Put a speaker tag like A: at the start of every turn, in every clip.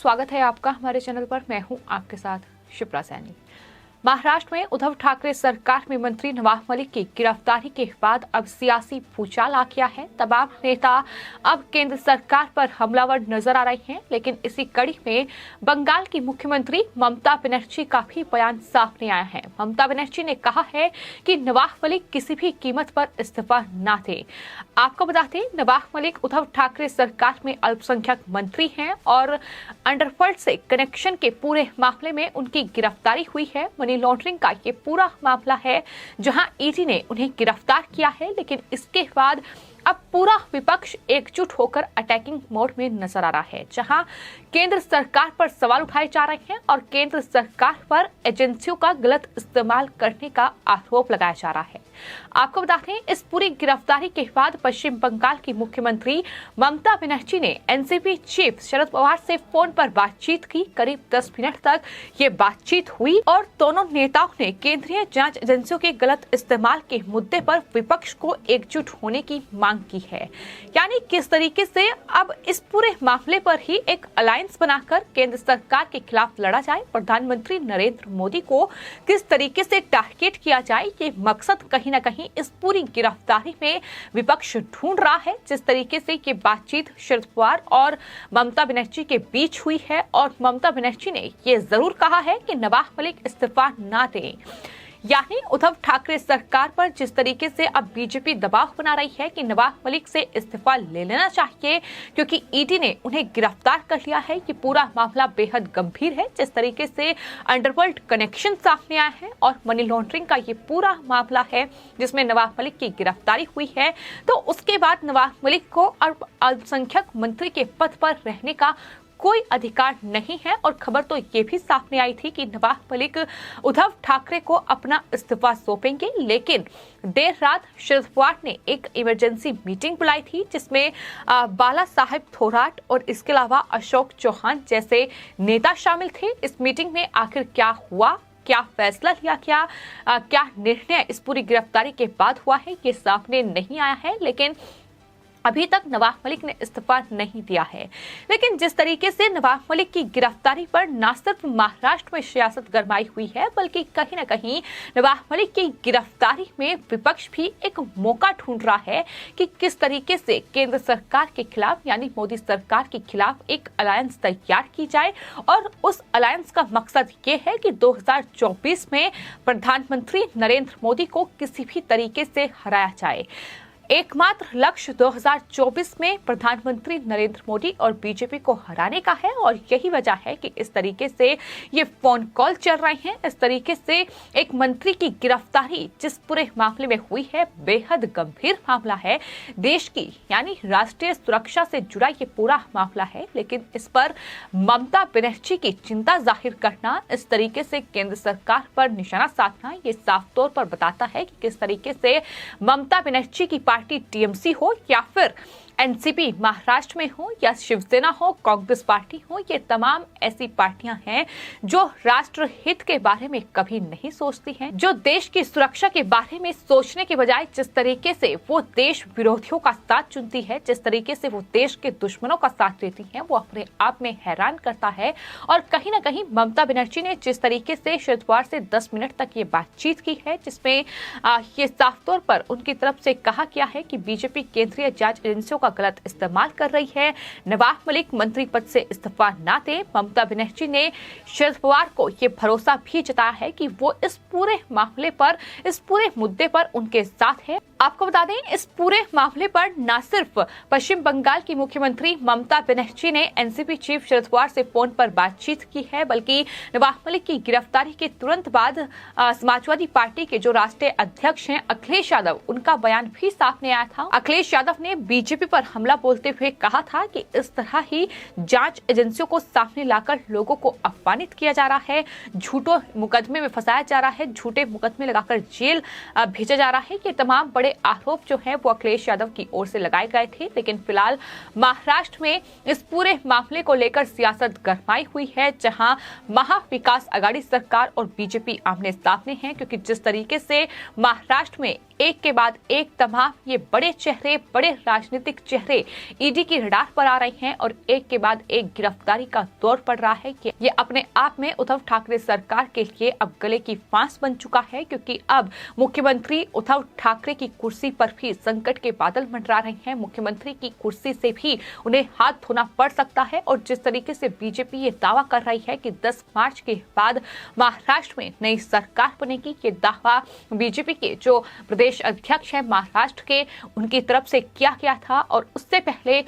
A: स्वागत है आपका हमारे चैनल पर। मैं हूं आपके साथ शिप्रा सैनी। महाराष्ट्र में उद्धव ठाकरे सरकार में मंत्री नवाब मलिक की गिरफ्तारी के बाद अब सियासी भूचाल आ गया है। तमाम नेता अब केंद्र सरकार पर हमलावर नजर आ रहे हैं, लेकिन इसी कड़ी में बंगाल की मुख्यमंत्री ममता बनर्जी का भी बयान सामने आया है। ममता बनर्जी ने कहा है कि नवाब मलिक किसी भी कीमत पर इस्तीफा न दे। आपको बता दें, नवाब मलिक उद्धव ठाकरे सरकार में अल्पसंख्यक मंत्री हैं और अंडरवर्ल्ड से कनेक्शन के पूरे मामले में उनकी गिरफ्तारी हुई है। मनी लॉन्ड्रिंग का ये पूरा मामला है जहां ईडी ने उन्हें गिरफ्तार किया है, लेकिन इसके बाद अब पूरा विपक्ष एकजुट होकर अटैकिंग मोड में नजर आ रहा है, जहां केंद्र सरकार पर सवाल उठाए जा रहे हैं और केंद्र सरकार पर एजेंसियों का गलत इस्तेमाल करने का आरोप लगाया जा रहा है। आपको बता दें, इस पूरी गिरफ्तारी के बाद पश्चिम बंगाल की मुख्यमंत्री ममता बनर्जी ने एनसीपी चीफ शरद पवार से फोन पर बातचीत की। करीब 10 मिनट तक ये बातचीत हुई और दोनों नेताओं ने केंद्रीय जांच एजेंसियों के गलत इस्तेमाल के मुद्दे पर विपक्ष को एकजुट होने की मांग की है। यानी किस तरीके से अब इस पूरे मामले पर ही एक अलायंस बनाकर केंद्र सरकार के खिलाफ लड़ा जाए, प्रधानमंत्री नरेंद्र मोदी को किस तरीके से टारगेट किया जाए, ये मकसद कहीं न कहीं इस पूरी गिरफ्तारी में विपक्ष ढूंढ रहा है। जिस तरीके से ये बातचीत शरद पवार और ममता बनर्जी के बीच हुई है और ममता बनर्जी ने ये जरूर कहा है कि नवाब मलिक इस्तीफा ना दें। यानी उद्धव ठाकरे सरकार पर जिस तरीके से अब बीजेपी दबाव बना रही है कि नवाब मलिक से इस्तीफा ले लेना चाहिए क्योंकि ईडी ने उन्हें गिरफ्तार कर लिया है। ये पूरा मामला बेहद गंभीर है। जिस तरीके से अंडरवर्ल्ड कनेक्शन सामने आया है और मनी लॉन्ड्रिंग का ये पूरा मामला है जिसमें नवाब मलिक की गिरफ्तारी हुई है, तो उसके बाद नवाब मलिक को अल्पसंख्यक मंत्री के पद पर रहने का कोई अधिकार नहीं है। और खबर तो ये भी सामने आई थी कि नवाब मलिक उद्धव ठाकरे को अपना इस्तीफा सौंपेंगे, लेकिन देर रात शरद पवार ने एक इमरजेंसी मीटिंग बुलाई थी जिसमें बाला साहेब थोराट और इसके अलावा अशोक चौहान जैसे नेता शामिल थे। इस मीटिंग में आखिर क्या हुआ, क्या फैसला लिया, क्या निर्णय इस पूरी गिरफ्तारी के बाद हुआ है, ये सामने नहीं आया है। लेकिन अभी तक नवाब मलिक ने इस्तीफा नहीं दिया है। लेकिन जिस तरीके से नवाब मलिक की गिरफ्तारी पर न सिर्फ महाराष्ट्र में सियासत गरमाई हुई है, बल्कि कहीं न कहीं नवाब मलिक की गिरफ्तारी में विपक्ष भी एक मौका ढूंढ रहा है कि किस तरीके से केंद्र सरकार के खिलाफ यानी मोदी सरकार के खिलाफ एक अलायंस तैयार की जाए। और उस अलायंस का मकसद ये है कि 2024 में प्रधानमंत्री नरेंद्र मोदी को किसी भी तरीके से हराया जाए। एकमात्र लक्ष्य 2024 में प्रधानमंत्री नरेंद्र मोदी और बीजेपी को हराने का है और यही वजह है कि इस तरीके से ये फोन कॉल चल रहे हैं। इस तरीके से एक मंत्री की गिरफ्तारी जिस पूरे मामले में हुई है, बेहद गंभीर मामला है। देश की यानी राष्ट्रीय सुरक्षा से जुड़ा ये पूरा मामला है, लेकिन इस पर ममता बनर्जी की चिंता जाहिर करना, इस तरीके से केंद्र सरकार पर निशाना साधना, ये साफ तौर पर बताता है कि किस तरीके से ममता बनर्जी की पार्टी टीएमसी हो या फिर एनसीपी महाराष्ट्र में हो या शिवसेना हो, कांग्रेस पार्टी हो, ये तमाम ऐसी पार्टियां हैं जो राष्ट्र हित के बारे में कभी नहीं सोचती हैं, जो देश की सुरक्षा के बारे में सोचने के बजाय जिस तरीके से वो देश विरोधियों का साथ चुनती है, जिस तरीके से वो देश के दुश्मनों का साथ देती है, वो अपने आप में हैरान करता है। और कहीं ना कहीं ममता बनर्जी ने जिस तरीके से शरद पवार से 10 मिनट तक ये बातचीत की है, जिसमें ये साफ तौर पर उनकी तरफ से कहा गया है कि बीजेपी केंद्रीय जांच एजेंसियों का गलत इस्तेमाल कर रही है, नवाब मलिक मंत्री पद से इस्तीफा ना दे। ममता बनर्जी ने शरद पवार को ये भरोसा भी जताया है कि वो इस पूरे मामले पर, इस पूरे मुद्दे पर उनके साथ है। आपको बता दें, इस पूरे मामले पर न सिर्फ पश्चिम बंगाल की मुख्यमंत्री ममता बनर्जी ने एनसीपी चीफ शरद पवार से फोन पर बातचीत की है, बल्कि नवाब मलिक की गिरफ्तारी के तुरंत बाद समाजवादी पार्टी के जो राष्ट्रीय अध्यक्ष हैं अखिलेश यादव, उनका बयान भी सामने आया था। अखिलेश यादव ने बीजेपी पर हमला बोलते हुए कहा था कि इस तरह ही जांच एजेंसियों को सामने लाकर लोगों को अपमानित किया जा रहा है, झूठों मुकदमे में फंसाया जा रहा है, झूठे मुकदमे लगाकर जेल भेजा जा रहा है। ये तमाम बड़े आरोप जो है वो अखिलेश यादव की ओर से लगाए गए थे। लेकिन फिलहाल महाराष्ट्र में इस पूरे मामले को लेकर सियासत गरमाई हुई है, जहां महाविकास आघाड़ी सरकार और बीजेपी आमने सामने हैं, क्योंकि जिस तरीके से महाराष्ट्र में एक के बाद एक तमाम ये बड़े चेहरे, बड़े राजनीतिक चेहरे ईडी की रडार पर आ रहे हैं और एक के बाद एक गिरफ्तारी का दौर पड़ रहा है कि ये अपने आप में उद्धव ठाकरे सरकार के लिए अब गले की फांस बन चुका है, क्योंकि अब मुख्यमंत्री उद्धव ठाकरे की कुर्सी पर भी संकट के बादल मंडरा रहे हैं। मुख्यमंत्री की कुर्सी से भी उन्हें हाथ धोना पड़ सकता है और जिस तरीके से बीजेपी ये दावा कर रही है कि 10 मार्च के बाद महाराष्ट्र में नई सरकार बनेगी, ये दावा बीजेपी के जो प्रदेश अध्यक्ष है महाराष्ट्र के, उनकी तरफ से किया गया था। और उससे पहले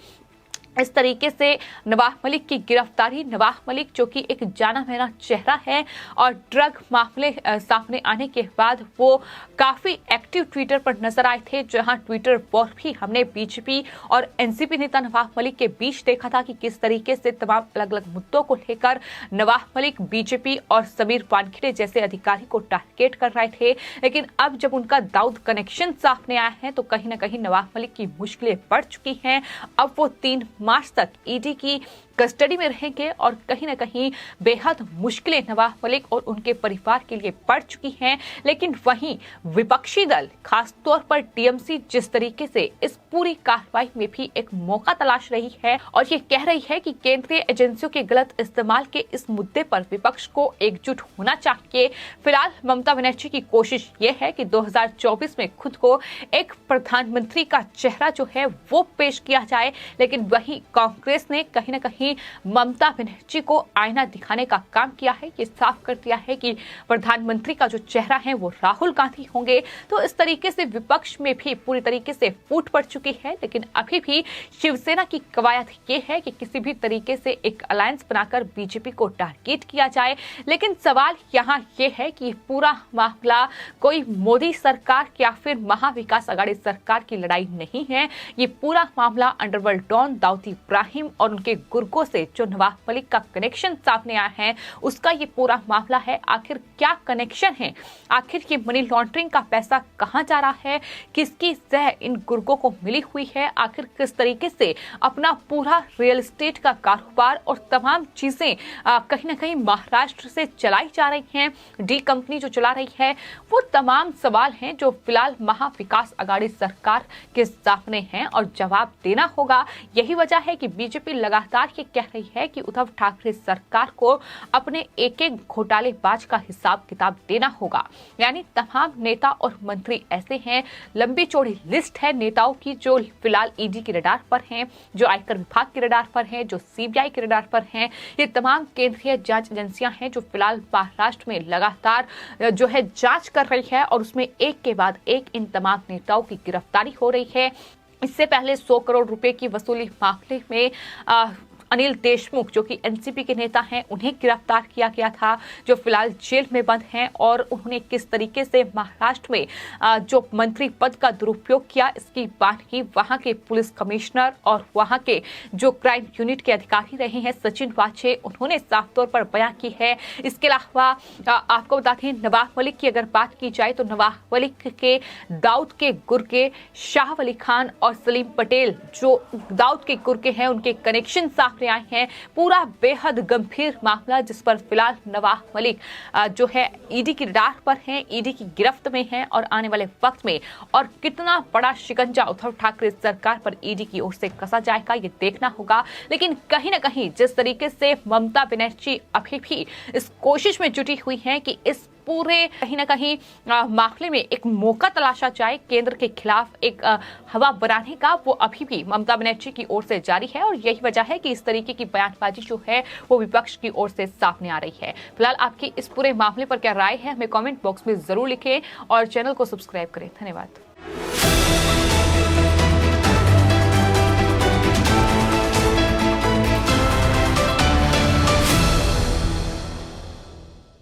A: इस तरीके से नवाब मलिक की गिरफ्तारी, नवाब मलिक जो कि एक जाना माना चेहरा है और ड्रग मामले सामने आने के बाद वो काफी एक्टिव ट्विटर पर नजर आए थे, जहां ट्विटर पर भी हमने बीजेपी और एनसीपी नेता नवाब मलिक के बीच देखा था कि किस तरीके से तमाम अलग अलग मुद्दों को लेकर नवाब मलिक बीजेपी और समीर वानखेड़े जैसे अधिकारी को टारगेट कर रहे थे। लेकिन अब जब उनका दाऊद कनेक्शन सामने आया है तो कहीं ना कहीं नवाब मलिक की मुश्किलें बढ़ चुकी हैं। अब वो 3 मार्च तक ईडी की कस्टडी में रहेंगे और कहीं ना कहीं बेहद मुश्किलें नवाब मलिक और उनके परिवार के लिए पड़ चुकी हैं। लेकिन वहीं विपक्षी दल, खासतौर पर टीएमसी, जिस तरीके से इस पूरी कार्रवाई में भी एक मौका तलाश रही है और ये कह रही है कि केंद्रीय एजेंसियों के गलत इस्तेमाल के इस मुद्दे पर विपक्ष को एकजुट होना चाहिए। फिलहाल ममता बनर्जी की कोशिश ये है कि 2024 में खुद को एक प्रधानमंत्री का चेहरा जो है वो पेश किया जाए, लेकिन वहीं कांग्रेस ने कहीं ना कहीं ममता बनर्जी को आईना दिखाने का काम किया है। ये साफ कर दिया है कि प्रधानमंत्री का जो चेहरा है वो राहुल गांधी होंगे। तो इस तरीके से विपक्ष में भी पूरी तरीके से फूट पड़ चुकी है। लेकिन अभी भी शिवसेना की कवायद ये है कि किसी भी तरीके से एक अलायंस बनाकर बीजेपी को टारगेट किया जाए। लेकिन सवाल यहाँ ये है कि पूरा मामला कोई मोदी सरकार या फिर महाविकास आघाड़ी सरकार की लड़ाई नहीं है। ये पूरा मामला अंडरवर्ल्ड डॉन दाऊद इब्राहिम और उनके गुर्गों से जो नवाब मलिक का कनेक्शन सामने आया है उसका ये पूरा मामला है। आखिर क्या कनेक्शन है, आखिर ये मनी लॉन्ड्रिंग का पैसा कहां जा रहा है, किसकी सह इन गुर्गों को मिली हुई है, आखिर किस तरीके से अपना पूरा रियल एस्टेट का कारोबार और तमाम चीजें कहीं ना कहीं महाराष्ट्र से चलाई जा रही हैं, डी कंपनी जो चला रही है, वो तमाम सवाल हैं जो फिलहाल महाविकास आघाड़ी सरकार के सामने हैं और जवाब देना होगा। यही वजह है कि बीजेपी लगातार ये कह रही है कि उद्धव ठाकरे सरकार को अपने एक एक घोटालेबाज का हिसाब किताब देना होगा। यानी तमाम नेता और मंत्री ऐसे हैं, लंबी चौड़ी लिस्ट है नेताओं की जो फिलहाल ईडी के रडार पर हैं, जो आयकर विभाग के रडार पर हैं, जो सीबीआई के रडार पर हैं। ये तमाम केंद्रीय जांच एजेंसियां हैं जो फिलहाल महाराष्ट्र में लगातार जो है जांच कर रही है और उसमें एक के बाद एक इन तमाम नेताओं की गिरफ्तारी हो रही है। इससे पहले 100 करोड़ रुपए की वसूली मामले में अनिल देशमुख जो कि एनसीपी के नेता हैं, उन्हें गिरफ्तार किया गया था, जो फिलहाल जेल में बंद हैं और उन्होंने किस तरीके से महाराष्ट्र में जो मंत्री पद का दुरुपयोग किया इसकी बात की वहां के पुलिस कमिश्नर और वहां के जो क्राइम यूनिट के अधिकारी रहे हैं सचिन वाचे, उन्होंने साफ तौर पर बयान की है। इसके अलावा आपको बता दें नवाब मलिक की अगर बात की जाए तो नवाब मलिक के दाऊद के गुर्गे शाह अली खान और सलीम पटेल जो दाऊद के गुर्गे हैं उनके कनेक्शन सामने आए हैं। पूरा बेहद गंभीर मामला जिस पर फिलहाल नवाब मलिक जो है ईडी की रडार पर हैं, ईडी की गिरफ्त में हैं और आने वाले वक्त में और कितना बड़ा शिकंजा उद्धव ठाकरे सरकार पर ईडी की ओर से कसा जाएगा ये देखना होगा। लेकिन कहीं ना कहीं जिस तरीके से ममता बनर्जी अभी भी इस कोशिश में जुटी हुई है कि इस पूरे कहीं ना कहीं मामले में एक मौका तलाशा जाए केंद्र के खिलाफ एक हवा बनाने का, वो अभी भी ममता बनर्जी की ओर से जारी है और यही वजह है कि इस तरीके की बयानबाजी जो है वो विपक्ष की ओर से सामने आ रही है। फिलहाल आपकी इस पूरे मामले पर क्या राय है हमें कमेंट बॉक्स में जरूर लिखें और चैनल को सब्सक्राइब करें। धन्यवाद।